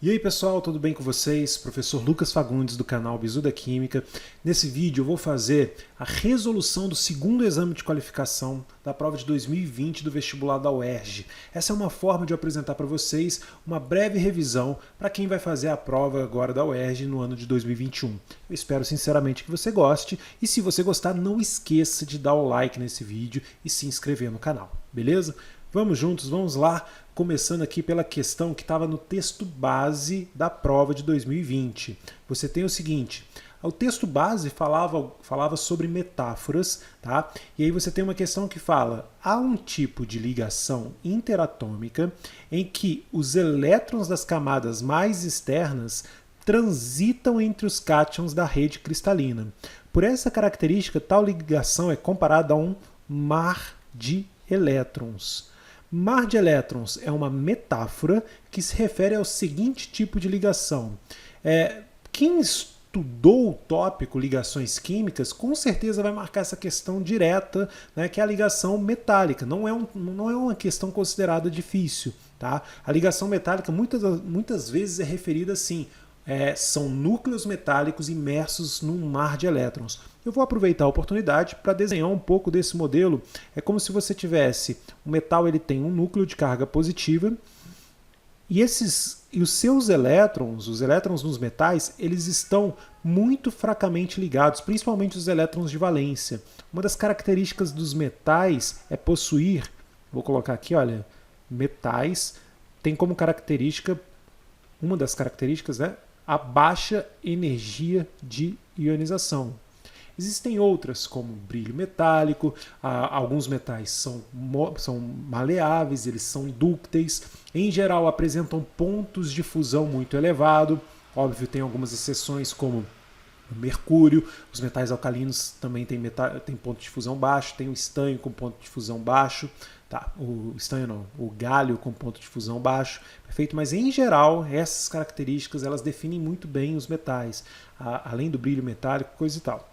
E aí pessoal, tudo bem com vocês? Professor Lucas Fagundes do canal Bizu da Química. Nesse vídeo eu vou fazer a resolução do segundo exame de qualificação da prova de 2020 do vestibular da UERJ. Essa é uma forma de eu apresentar para vocês uma breve revisão para quem vai fazer a prova agora da UERJ no ano de 2021. Eu espero sinceramente que você goste e se você gostar, não esqueça de dar o like nesse vídeo e se inscrever no canal, beleza? Vamos juntos, vamos lá, começando aqui pela questão que estava no texto base da prova de 2020. Você tem o seguinte, o texto base falava sobre metáforas, tá? E aí você tem uma questão que fala, há um tipo de ligação interatômica em que os elétrons das camadas mais externas transitam entre os cátions da rede cristalina. Por essa característica, tal ligação é comparada a um mar de elétrons. Mar de elétrons é uma metáfora que se refere ao seguinte tipo de ligação. Quem estudou o tópico ligações químicas, com certeza vai marcar essa questão direta, né, que é a ligação metálica. Não é uma questão considerada difícil. Tá? A ligação metálica muitas vezes é referida assim, são núcleos metálicos imersos num mar de elétrons. Eu vou aproveitar a oportunidade para desenhar um pouco desse modelo. É como se você tivesse, o metal ele tem um núcleo de carga positiva e os seus elétrons, os elétrons nos metais, eles estão muito fracamente ligados, principalmente os elétrons de valência. Uma das características dos metais é possuir, vou colocar aqui, olha, metais tem como característica, uma das características, né, a baixa energia de ionização. Existem outras, como brilho metálico, alguns metais são maleáveis, eles são dúcteis, em geral apresentam pontos de fusão muito elevado, óbvio tem algumas exceções como o mercúrio, os metais alcalinos também têm ponto de fusão baixo, tem o estanho com ponto de fusão baixo, tá, o estanho não, o gálio com ponto de fusão baixo, perfeito, mas em geral essas características elas definem muito bem os metais, além do brilho metálico, coisa e tal.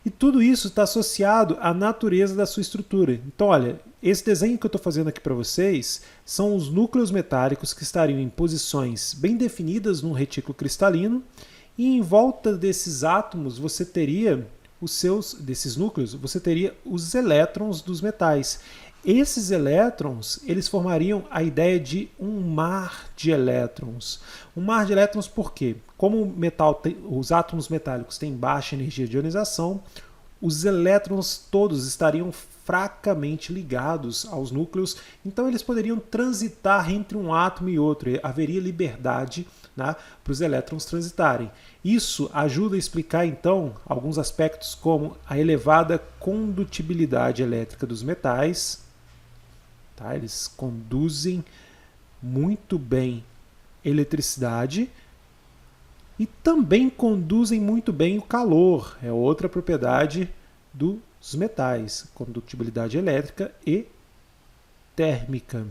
E tudo isso está associado à natureza da sua estrutura. Então, olha, esse desenho que eu estou fazendo aqui para vocês são os núcleos metálicos que estariam em posições bem definidas num retículo cristalino e em volta desses átomos você teria desses núcleos, você teria os elétrons dos metais. Esses elétrons, eles formariam a ideia de um mar de elétrons. Um mar de elétrons por quê? Como os átomos metálicos têm baixa energia de ionização, os elétrons todos estariam fracamente ligados aos núcleos, então eles poderiam transitar entre um átomo e outro, haveria liberdade, né, para os elétrons transitarem. Isso ajuda a explicar então alguns aspectos como a elevada condutibilidade elétrica dos metais. Tá? Eles conduzem muito bem eletricidade e também conduzem muito bem o calor. É outra propriedade dos metais, condutibilidade elétrica e térmica.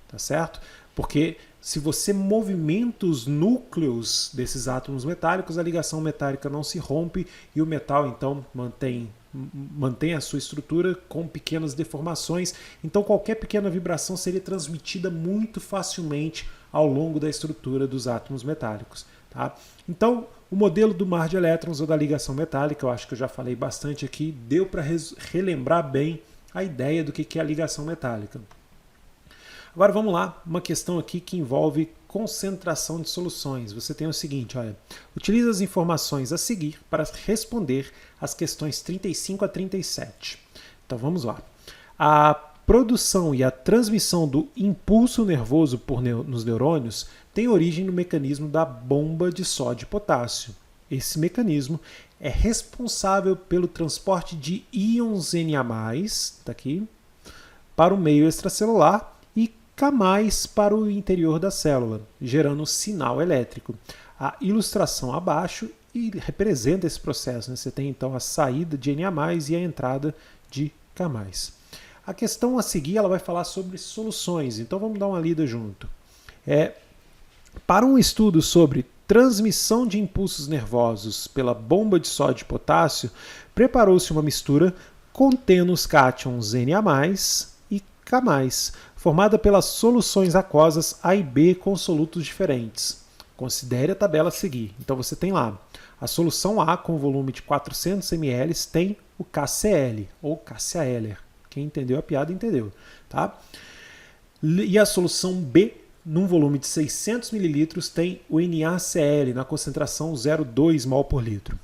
Tá certo? Porque se você movimenta os núcleos desses átomos metálicos, a ligação metálica não se rompe e o metal então mantém a sua estrutura com pequenas deformações, então qualquer pequena vibração seria transmitida muito facilmente ao longo da estrutura dos átomos metálicos. Tá? Então, o modelo do mar de elétrons ou da ligação metálica, eu acho que eu já falei bastante aqui, deu para relembrar bem a ideia do que é a ligação metálica. Agora vamos lá, uma questão aqui que envolve concentração de soluções. Você tem o seguinte, olha, utilize as informações a seguir para responder as questões 35 a 37. Então vamos lá. A produção e a transmissão do impulso nervoso nos neurônios tem origem no mecanismo da bomba de sódio e potássio. Esse mecanismo é responsável pelo transporte de íons Na+, tá aqui, para o meio extracelular e K+ para o interior da célula, gerando sinal elétrico. A ilustração abaixo representa esse processo. Né? Você tem então a saída de Na+, e a entrada de K+. A questão a seguir ela vai falar sobre soluções, então vamos dar uma lida junto. Para um estudo sobre transmissão de impulsos nervosos pela bomba de sódio e potássio, preparou-se uma mistura contendo os cátions Na+, e K+, formada pelas soluções aquosas A e B com solutos diferentes. Considere a tabela a seguir. Então você tem lá a solução A com volume de 400 ml tem o KCl ou KCl. Quem entendeu a piada entendeu, tá? E a solução B, num volume de 600 ml, tem o NaCl na concentração 0,2 mol por litro.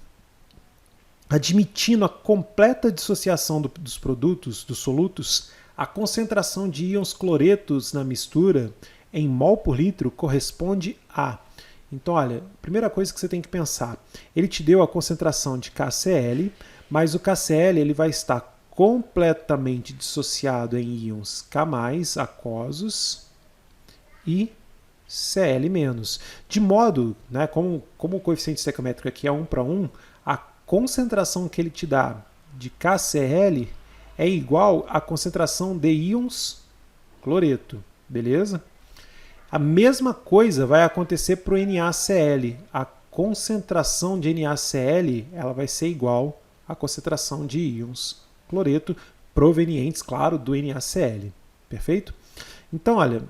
Admitindo a completa dissociação dos produtos, dos solutos, a concentração de íons cloretos na mistura em mol por litro corresponde a... Então, olha, a primeira coisa que você tem que pensar, ele te deu a concentração de KCl, mas o KCl ele vai estar completamente dissociado em íons K+, aquosos, e Cl-. De modo, né, como o coeficiente estequiométrico aqui é 1 para 1, a concentração que ele te dá de KCl é igual à concentração de íons cloreto, beleza? A mesma coisa vai acontecer para o NaCl. A concentração de NaCl ela vai ser igual à concentração de íons cloreto, provenientes, claro, do NaCl. Perfeito? Então, olha,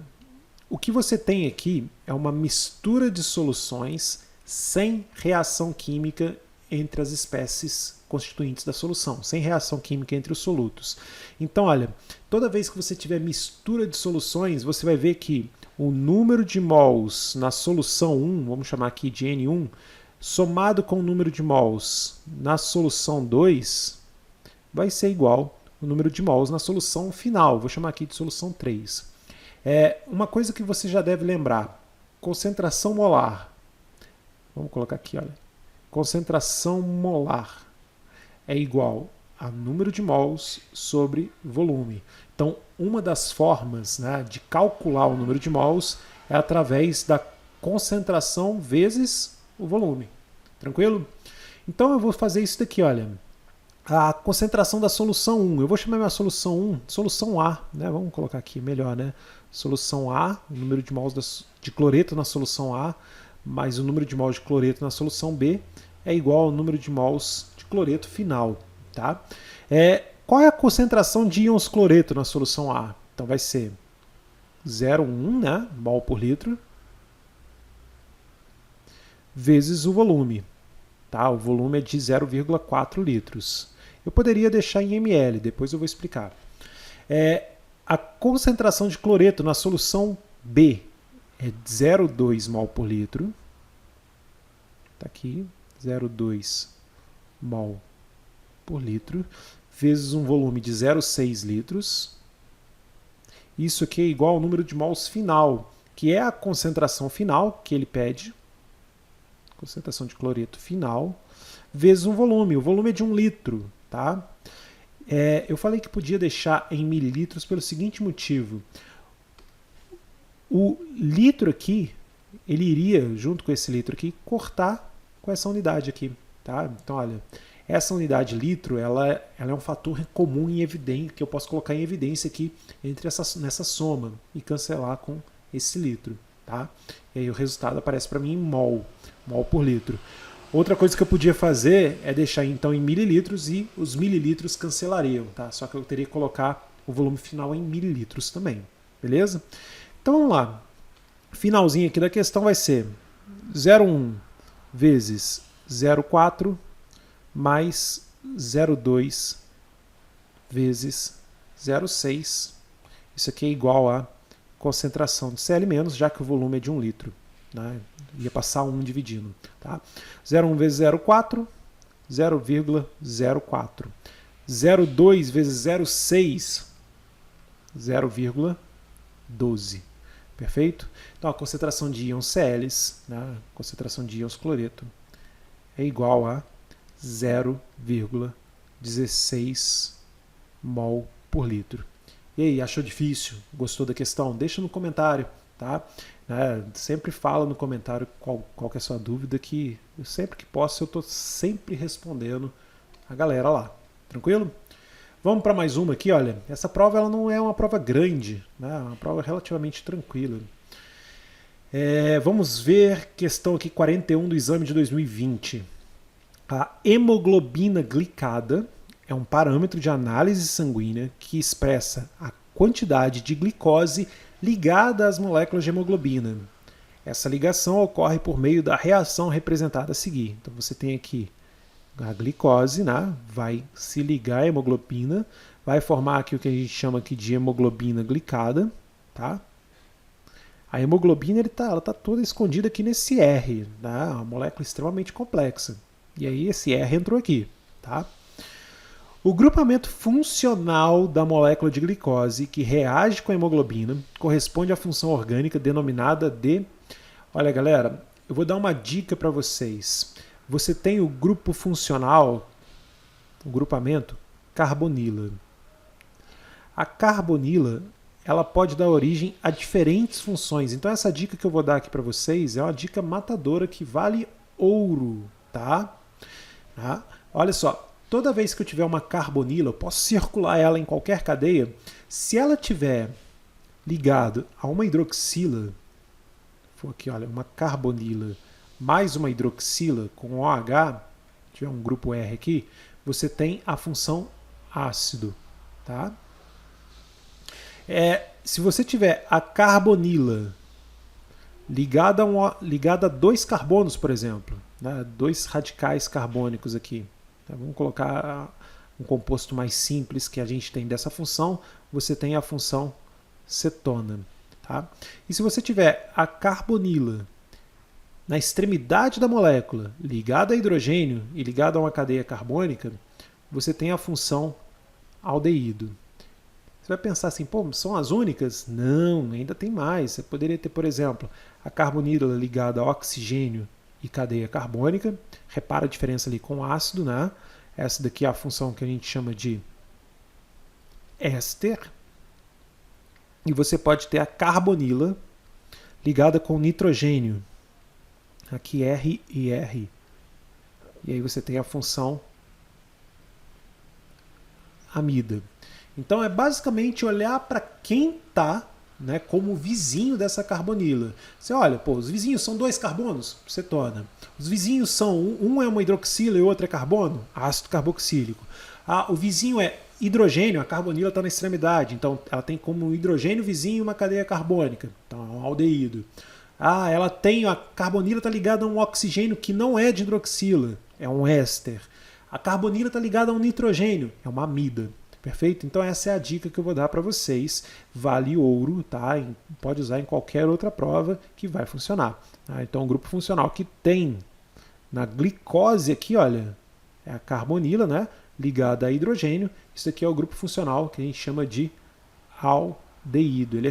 o que você tem aqui é uma mistura de soluções sem reação química entre as espécies constituintes da solução, sem reação química entre os solutos. Então, olha, toda vez que você tiver mistura de soluções, você vai ver que o número de mols na solução 1, vamos chamar aqui de N1, somado com o número de mols na solução 2, vai ser igual ao número de mols na solução final, vou chamar aqui de solução 3. Uma coisa que você já deve lembrar, concentração molar. Vamos colocar aqui, olha. Concentração molar é igual a número de mols sobre volume. Então, uma das formas, né, de calcular o número de mols é através da concentração vezes o volume. Tranquilo? Então, eu vou fazer isso daqui, olha. A concentração da solução 1. Eu vou chamar minha solução 1 de solução A. Né? Vamos colocar aqui melhor, né? Solução A, o número de mols de cloreto na solução A, mais o número de mols de cloreto na solução B, é igual ao número de mols de cloreto final. Tá? Qual é a concentração de íons cloreto na solução A? Então vai ser 0,1, né, mol por litro, vezes o volume. Tá? O volume é de 0,4 litros. Eu poderia deixar em ml, depois eu vou explicar. A concentração de cloreto na solução B é 0,2 mol por litro. Está aqui, 0,2 mol por litro, vezes um volume de 0,6 litros. Isso aqui é igual ao número de mols final, que é a concentração final que ele pede, concentração de cloreto final, vezes um volume. O volume é de 1 litro. Tá? Eu falei que podia deixar em mililitros pelo seguinte motivo. O litro aqui, ele iria, junto com esse litro aqui, cortar com essa unidade aqui. Tá? Então, olha, essa unidade litro, ela é um fator comum e evidente, que eu posso colocar em evidência aqui nessa soma e cancelar com esse litro. Tá? E aí o resultado aparece para mim em mol por litro. Outra coisa que eu podia fazer é deixar então em mililitros e os mililitros cancelariam, tá? Só que eu teria que colocar o volume final em mililitros também, beleza? Então vamos lá. Finalzinho aqui da questão vai ser 0,1 vezes 0,4 mais 0,2 vezes 0,6. Isso aqui é igual a concentração de Cl-, já que o volume é de 1 litro. Né? Ia passar 1 dividindo. Tá? 0,1 vezes 0,4, 0,04. 0,2 vezes 0,6, 0,12. Perfeito? Então a concentração de íons Cl, né? A concentração de íons cloreto, é igual a 0,16 mol por litro. E aí, achou difícil? Gostou da questão? Deixa no comentário. Tá? Sempre fala no comentário qual que é a sua dúvida, que eu, sempre que posso eu estou sempre respondendo a galera lá. Tranquilo? Vamos para mais uma aqui, olha. Essa prova ela não é uma prova grande, né? É uma prova relativamente tranquila. Vamos ver questão aqui 41 do exame de 2020. A hemoglobina glicada é um parâmetro de análise sanguínea que expressa a quantidade de glicose ligada às moléculas de hemoglobina. Essa ligação ocorre por meio da reação representada a seguir. Então você tem aqui a glicose, né? Vai se ligar à hemoglobina, vai formar aqui o que a gente chama aqui de hemoglobina glicada, tá? A hemoglobina ela está toda escondida aqui nesse R, né? Uma molécula extremamente complexa. E aí esse R entrou aqui, tá? O grupamento funcional da molécula de glicose que reage com a hemoglobina corresponde à função orgânica denominada de... Olha, galera, eu vou dar uma dica para vocês. Você tem o grupo funcional, o grupamento carbonila. A carbonila, ela pode dar origem a diferentes funções. Então essa dica que eu vou dar aqui para vocês é uma dica matadora que vale ouro, tá? Olha só, toda vez que eu tiver uma carbonila, eu posso circular ela em qualquer cadeia. Se ela tiver ligado a uma hidroxila, for aqui, olha, uma carbonila mais uma hidroxila com OH, tiver um grupo R aqui, você tem a função ácido, tá? Se você tiver a carbonila ligada a dois carbonos, por exemplo, né, dois radicais carbônicos aqui, tá? Vamos colocar um composto mais simples que a gente tem dessa função, você tem a função cetona. Tá? E se você tiver a carbonila na extremidade da molécula ligada a hidrogênio e ligada a uma cadeia carbônica, você tem a função aldeído. Você vai pensar assim, pô, são as únicas? Não, ainda tem mais. Você poderia ter, por exemplo, a carbonila ligada a oxigênio e cadeia carbônica. Repara a diferença ali com o ácido, né? Essa daqui é a função que a gente chama de éster. E você pode ter a carbonila ligada com nitrogênio. Aqui R e R. E aí você tem a função amida. Então é basicamente olhar para quem está, né, como vizinho dessa carbonila. Você olha, pô, os vizinhos são dois carbonos, cetona. Os vizinhos são, um é uma hidroxila e o outro é carbono, ácido carboxílico. O vizinho é hidrogênio, a carbonila está na extremidade, então ela tem como um hidrogênio vizinho uma cadeia carbônica, então é um aldeído. Ela tem, a carbonila está ligada a um oxigênio que não é de hidroxila, é um éster. A carbonila está ligada a um nitrogênio, é uma amida. Perfeito? Então essa é a dica que eu vou dar para vocês. Vale ouro, tá? Pode usar em qualquer outra prova que vai funcionar. Tá? Então o grupo funcional que tem na glicose aqui, olha, é a carbonila, né? Ligada a hidrogênio. Isso aqui é o grupo funcional que a gente chama de aldeído. Ele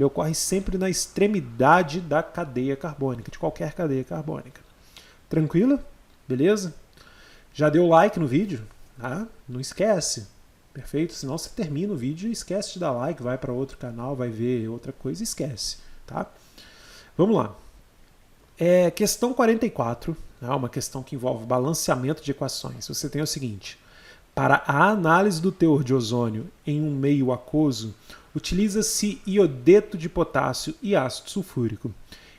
ocorre sempre na extremidade da cadeia carbônica, de qualquer cadeia carbônica. Tranquilo? Beleza? Já deu like no vídeo? Não esquece, perfeito? Senão você termina o vídeo e esquece de dar like, vai para outro canal, vai ver outra coisa e esquece, tá? Vamos lá. Questão 44, uma questão que envolve balanceamento de equações. Você tem o seguinte: para a análise do teor de ozônio em um meio aquoso, utiliza-se iodeto de potássio e ácido sulfúrico.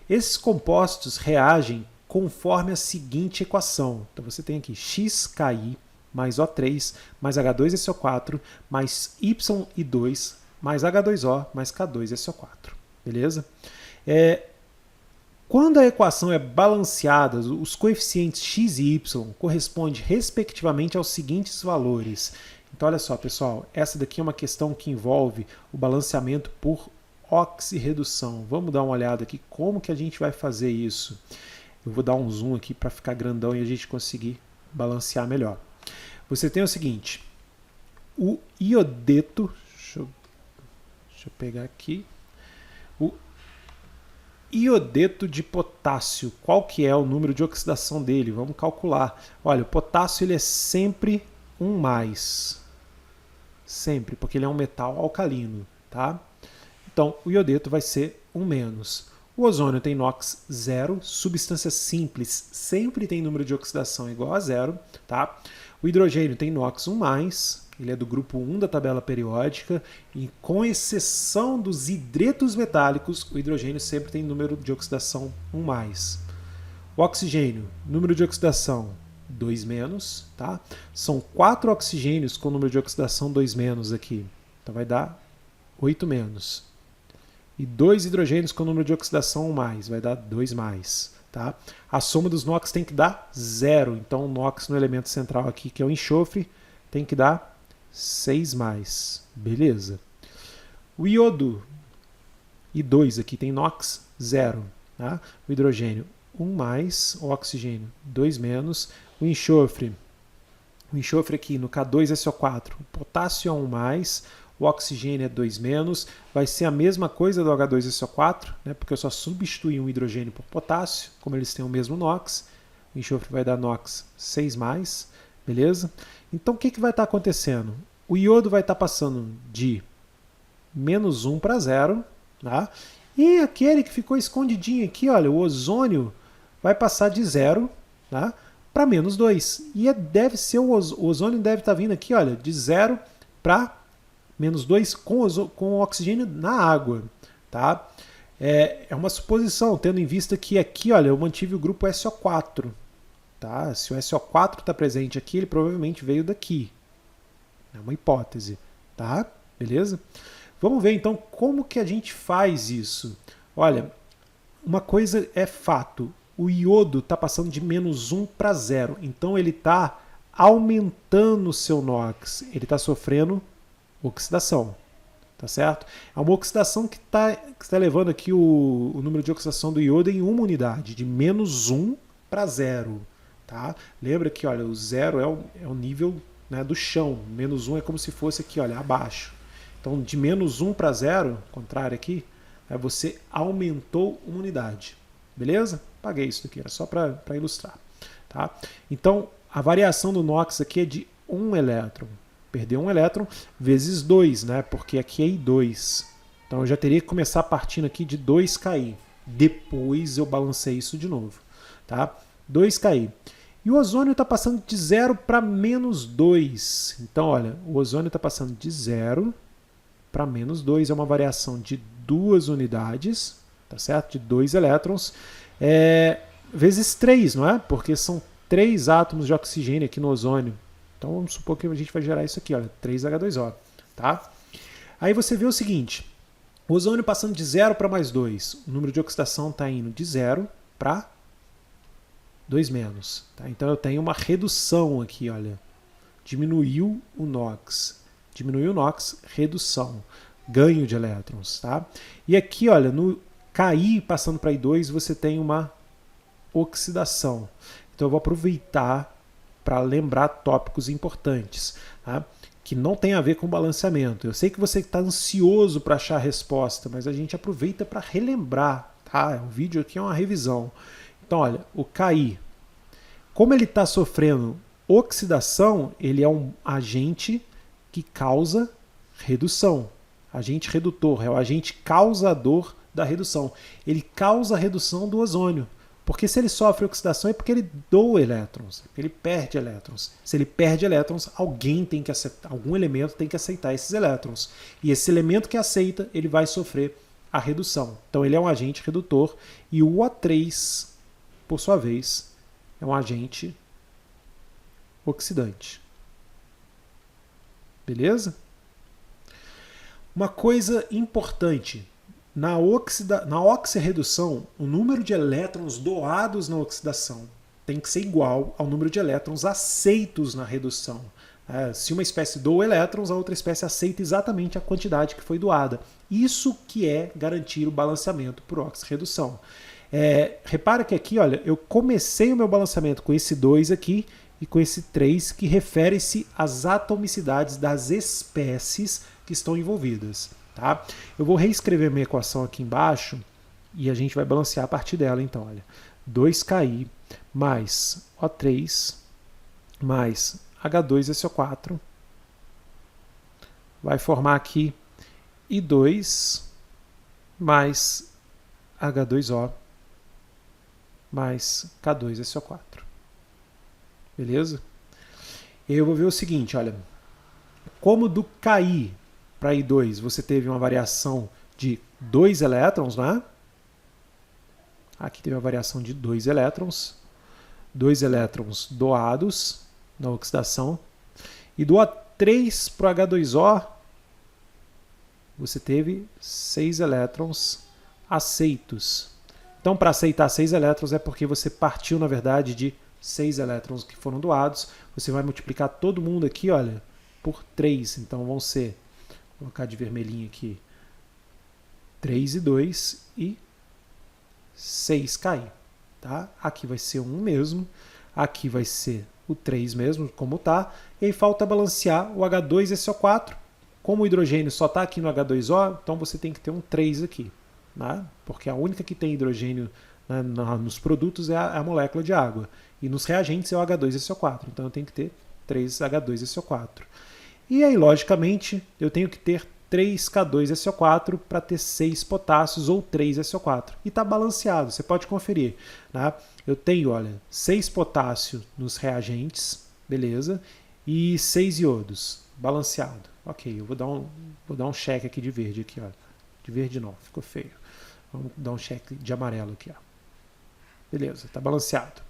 Esses compostos reagem conforme a seguinte equação. Então você tem aqui XKI mais O3, mais H2SO4, mais Y2, mais H2O, mais K2SO4. Beleza? Quando a equação é balanceada, os coeficientes x e y correspondem respectivamente aos seguintes valores. Então, olha só, pessoal, essa daqui é uma questão que envolve o balanceamento por oxirredução. Vamos dar uma olhada aqui como que a gente vai fazer isso. Eu vou dar um zoom aqui para ficar grandão e a gente conseguir balancear melhor. Você tem o seguinte, o iodeto, deixa eu pegar aqui, o iodeto de potássio, qual que é o número de oxidação dele? Vamos calcular. Olha, o potássio ele é sempre 1+, sempre, porque ele é um metal alcalino, tá? Então, o iodeto vai ser 1-. O ozônio tem NOx 0, substância simples sempre tem número de oxidação igual a 0, tá? O hidrogênio tem NOx 1+, ele é do grupo 1 da tabela periódica, e com exceção dos hidretos metálicos, o hidrogênio sempre tem número de oxidação 1+. O oxigênio, número de oxidação 2-, tá? São 4 oxigênios com número de oxidação 2- aqui, então vai dar 8 menos. E 2 hidrogênios com número de oxidação 1 mais, vai dar 2 mais. Tá? A soma dos NOx tem que dar 0. Então o NOx no elemento central aqui, que é o enxofre, tem que dar 6 mais. Beleza. O iodo, I2 aqui tem NOx 0. Tá? O hidrogênio 1 mais, o oxigênio 2 menos. O enxofre aqui no K2SO4, o potássio é 1 mais, o oxigênio é 2 menos, vai ser a mesma coisa do H2SO4, né, porque eu só substituí um hidrogênio por potássio, como eles têm o mesmo NOx, o enxofre vai dar NOx 6 mais, beleza? Então o que vai estar acontecendo? O iodo vai estar passando de menos 1 para 0, tá? E aquele que ficou escondidinho aqui, olha, o ozônio vai passar de 0, tá? Para menos 2. E deve ser o ozônio deve estar vindo aqui, olha, de 0 para menos 2 com o oxigênio na água. Tá? É uma suposição, tendo em vista que aqui, olha, eu mantive o grupo SO4. Tá? Se o SO4 está presente aqui, ele provavelmente veio daqui. É uma hipótese. Tá? Beleza? Vamos ver então como que a gente faz isso. Olha, uma coisa é fato. O iodo está passando de menos 1 para 0. Então ele está aumentando o seu NOx. Ele está sofrendo oxidação. Tá certo? É uma oxidação que está levando aqui o número de oxidação do iodo em uma unidade, de menos 1 para 0. Tá? Lembra que olha, o 0 é o nível, né, do chão. Menos 1 é como se fosse aqui, olha, abaixo. Então, de menos 1 para 0, contrário aqui, você aumentou uma unidade. Beleza? Paguei isso aqui, era só para ilustrar. Tá? Então, a variação do NOx aqui é de 1 elétron. Perdeu 1 elétron vezes 2, né? Porque aqui é I2. Então, eu já teria que começar partindo aqui de 2Ki. Depois eu balancei isso de novo. Tá? 2Ki. E o ozônio está passando de 0 para menos 2. Então, olha, o ozônio está passando de 0 para menos 2. É uma variação de 2 unidades. Tá certo? De 2 elétrons, vezes 3, não é? Porque são 3 átomos de oxigênio aqui no ozônio. Então vamos supor que a gente vai gerar isso aqui, olha, 3H2O. Tá? Aí você vê o seguinte, o ozônio passando de 0 para mais 2, o número de oxidação está indo de 0 para 2 menos. Tá? Então eu tenho uma redução aqui, olha, diminuiu o NOx. Diminuiu o NOx, redução, ganho de elétrons. Tá? E aqui, olha, no Ki passando para I2, você tem uma oxidação. Então eu vou aproveitar para lembrar tópicos importantes, tá? Que não tem a ver com balanceamento. Eu sei que você está ansioso para achar a resposta, mas a gente aproveita para relembrar. Tá? O vídeo aqui é uma revisão. Então, olha, o Ki, como ele está sofrendo oxidação, ele é um agente que causa redução. Agente redutor, é o agente causador da redução. Ele causa a redução do ozônio. Porque se ele sofre oxidação é porque ele doa elétrons, porque ele perde elétrons. Se ele perde elétrons, alguém tem que aceitar, algum elemento tem que aceitar esses elétrons. E esse elemento que aceita, ele vai sofrer a redução. Então ele é um agente redutor e o O3, por sua vez, é um agente oxidante. Beleza? Uma coisa importante. Na oxirredução, o número de elétrons doados na oxidação tem que ser igual ao número de elétrons aceitos na redução. Se uma espécie doa elétrons, a outra espécie aceita exatamente a quantidade que foi doada. Isso que é garantir o balanceamento por oxirredução. Repara que aqui, olha, eu comecei o meu balanceamento com esse 2 aqui e com esse 3, que refere-se às atomicidades das espécies que estão envolvidas. Tá? Eu vou reescrever minha equação aqui embaixo e a gente vai balancear a partir dela. Então, olha, 2Ki mais O3 mais H2SO4 vai formar aqui I2 mais H2O mais K2SO4. Beleza? E aí eu vou ver o seguinte, olha, como do Ki para I2 você teve uma variação de 2 elétrons, né? Aqui teve uma variação de 2 elétrons. 2 elétrons doados na oxidação. E do O3 para o H2O, você teve 6 elétrons aceitos. Então, para aceitar 6 elétrons é porque você partiu, na verdade, de 6 elétrons que foram doados. Você vai multiplicar todo mundo aqui, olha, por 3. Então, vão ser, vou colocar de vermelhinho aqui, 3 e 2 e 6 cair. Tá? Aqui vai ser 1 mesmo, aqui vai ser o 3 mesmo, como está. E aí falta balancear o H2SO4. Como o hidrogênio só está aqui no H2O, então você tem que ter um 3 aqui. Né? Porque a única que tem hidrogênio, né, nos produtos é a molécula de água. E nos reagentes é o H2SO4. Então eu tenho que ter 3 H2SO4. E aí, logicamente, eu tenho que ter 3 K2SO4 para ter 6 potássios ou 3 SO4. E está balanceado, você pode conferir. Né? Eu tenho, olha, 6 potássio nos reagentes, beleza? E 6 iodos, balanceado. Ok, eu vou dar um check aqui de verde, aqui, ó. De verde não, ficou feio. Vamos dar um check de amarelo aqui, ó. Beleza, está balanceado.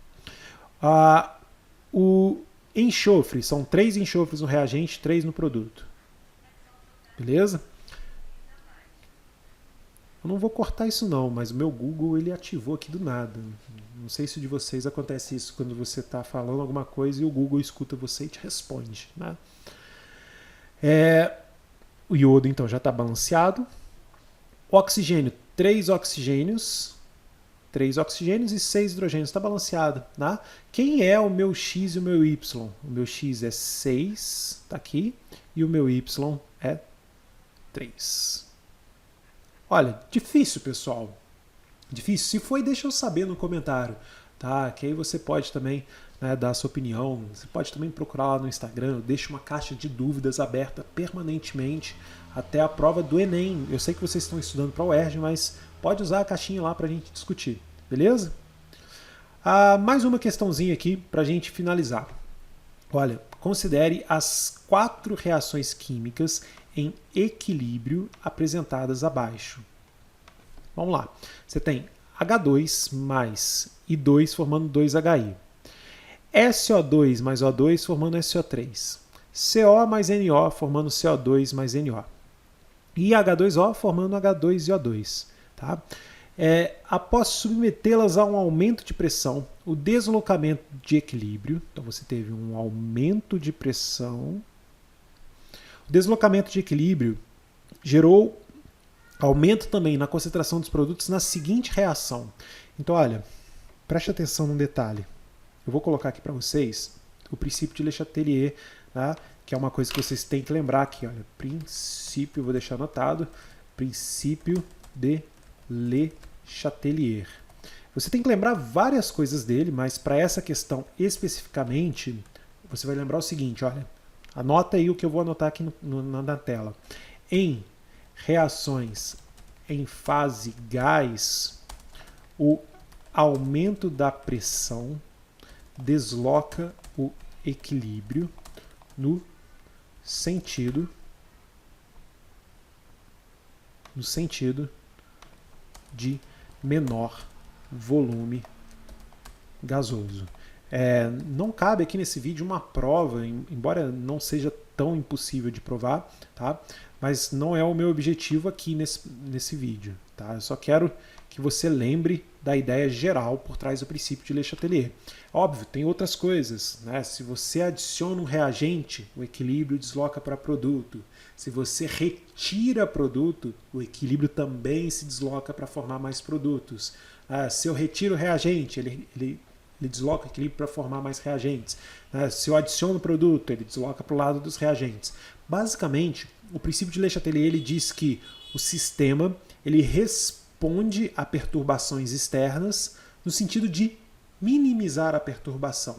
O enxofre, são 3 enxofres no reagente, 3 no produto. Beleza? Eu não vou cortar isso não, mas o meu Google ele ativou aqui do nada. Não sei se de vocês acontece isso quando você está falando alguma coisa e o Google escuta você e te responde. Né? O iodo então já está balanceado. Oxigênio, 3 oxigênios e 6 hidrogênios, está balanceado. Né? Quem é o meu X e o meu Y? O meu X é 6, está aqui, e o meu Y é 3. Olha, difícil, pessoal. Difícil. Se foi, deixa eu saber no comentário. Tá? Que aí você pode também, né, dar a sua opinião. Você pode também procurar lá no Instagram. Eu deixo uma caixa de dúvidas aberta permanentemente até a prova do Enem. Eu sei que vocês estão estudando para o UERJ, mas pode usar a caixinha lá para a gente discutir. Beleza? Mais uma questãozinha aqui para a gente finalizar. Olha, considere as 4 reações químicas em equilíbrio apresentadas abaixo. Vamos lá. Você tem H2 mais I2 formando 2HI. SO2 mais O2 formando SO3. CO mais NO formando CO2 mais NO. E H2O formando H2 e O2. Tá? Após submetê-las a um aumento de pressão, o deslocamento de equilíbrio, então você teve um aumento de pressão, o deslocamento de equilíbrio gerou aumento também na concentração dos produtos na seguinte reação. Então, olha, preste atenção num detalhe. Eu vou colocar aqui para vocês o princípio de Le Chatelier, tá? Que é uma coisa que vocês têm que lembrar aqui. Olha, princípio, vou deixar anotado, princípio de Le Chatelier. Você tem que lembrar várias coisas dele, mas para essa questão especificamente, você vai lembrar o seguinte, olha, anota aí o que eu vou anotar aqui na tela. Em reações em fase gás, o aumento da pressão desloca o equilíbrio no sentido de menor volume gasoso. Não cabe aqui nesse vídeo uma prova, embora não seja tão impossível de provar, tá? Mas não é o meu objetivo aqui nesse vídeo. Tá? Eu só quero que você lembre da ideia geral por trás do princípio de Le Chatelier. Óbvio, tem outras coisas. Né? Se você adiciona um reagente, o equilíbrio desloca para produto. Se você retira produto, o equilíbrio também se desloca para formar mais produtos. Se eu retiro o reagente, ele desloca o equilíbrio para formar mais reagentes. Se eu adiciono produto, ele desloca para o lado dos reagentes. Basicamente, o princípio de Le Chatelier ele diz que o sistema ele responde a perturbações externas no sentido de minimizar a perturbação.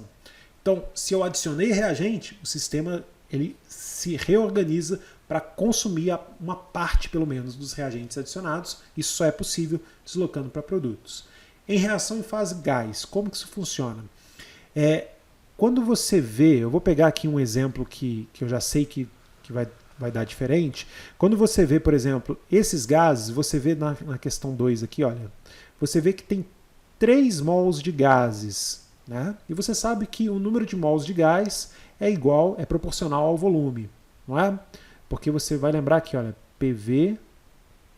Então, se eu adicionei reagente, o sistema ele se reorganiza para consumir uma parte, pelo menos, dos reagentes adicionados. Isso só é possível deslocando para produtos. Em reação em fase gás, como que isso funciona? Quando você vê, eu vou pegar aqui um exemplo que eu já sei que vai dar diferente. Quando você vê, por exemplo, esses gases, você vê na questão 2 aqui, olha, você vê que tem 3 mols de gases, né? E você sabe que o número de mols de gás é proporcional ao volume, não é? Porque você vai lembrar que, olha, PV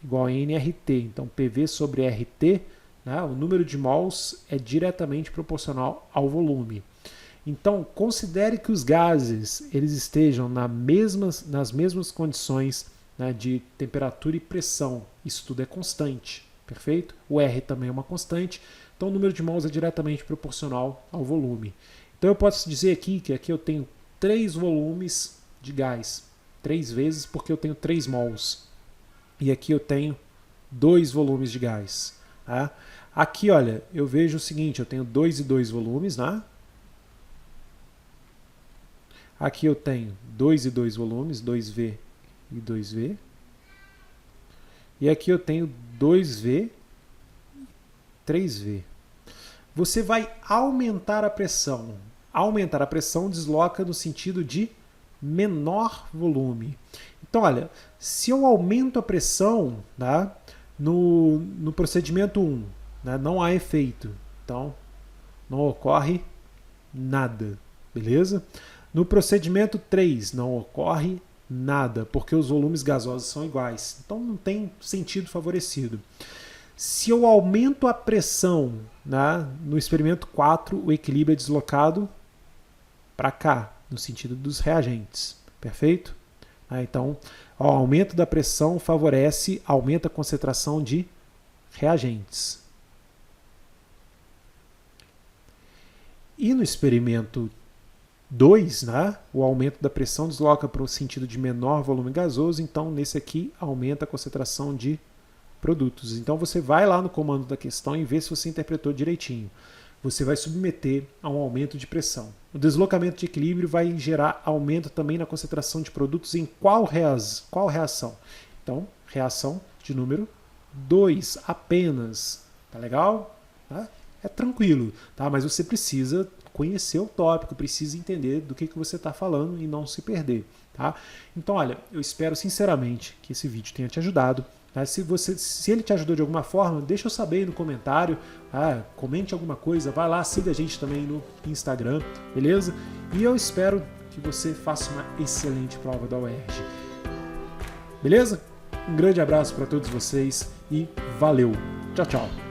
igual a nRT. Então, PV sobre RT, né, o número de mols é diretamente proporcional ao volume. Então, considere que os gases eles estejam nas mesmas condições, né, de temperatura e pressão. Isso tudo é constante, perfeito? O R também é uma constante, então o número de mols é diretamente proporcional ao volume. Então eu posso dizer aqui que aqui eu tenho 3 volumes de gás, 3 vezes porque eu tenho 3 mols. E aqui eu tenho 2 volumes de gás. Tá? Aqui, olha, eu vejo o seguinte, eu tenho 2 e 2 volumes, né? Aqui eu tenho 2 e 2 volumes, 2V e 2V. E aqui eu tenho 2V e 3V. Você vai aumentar a pressão. Aumentar a pressão desloca no sentido de menor volume. Então, olha, se eu aumento a pressão, tá, no procedimento 1, né, não há efeito. Então, não ocorre nada, beleza? No procedimento 3, não ocorre nada, porque os volumes gasosos são iguais. Então, não tem sentido favorecido. Se eu aumento a pressão, né, no experimento 4, o equilíbrio é deslocado para cá, no sentido dos reagentes. Perfeito? Então, o aumento da pressão favorece, aumenta a concentração de reagentes. E no experimento 2, né, o aumento da pressão desloca para o sentido de menor volume gasoso, então nesse aqui aumenta a concentração de produtos. Então você vai lá no comando da questão e vê se você interpretou direitinho. Você vai submeter a um aumento de pressão. O deslocamento de equilíbrio vai gerar aumento também na concentração de produtos em qual reação? Então, reação de número 2 apenas. Tá legal? Tá? É tranquilo, tá? Mas você precisa conhecer o tópico, precisa entender do que você está falando e não se perder. Tá? Então, olha, eu espero sinceramente que esse vídeo tenha te ajudado. Tá? Se ele te ajudou de alguma forma, deixa eu saber aí no comentário, comente alguma coisa, vai lá, siga a gente também no Instagram, beleza? E eu espero que você faça uma excelente prova da UERJ. Beleza? Um grande abraço para todos vocês e valeu! Tchau, tchau!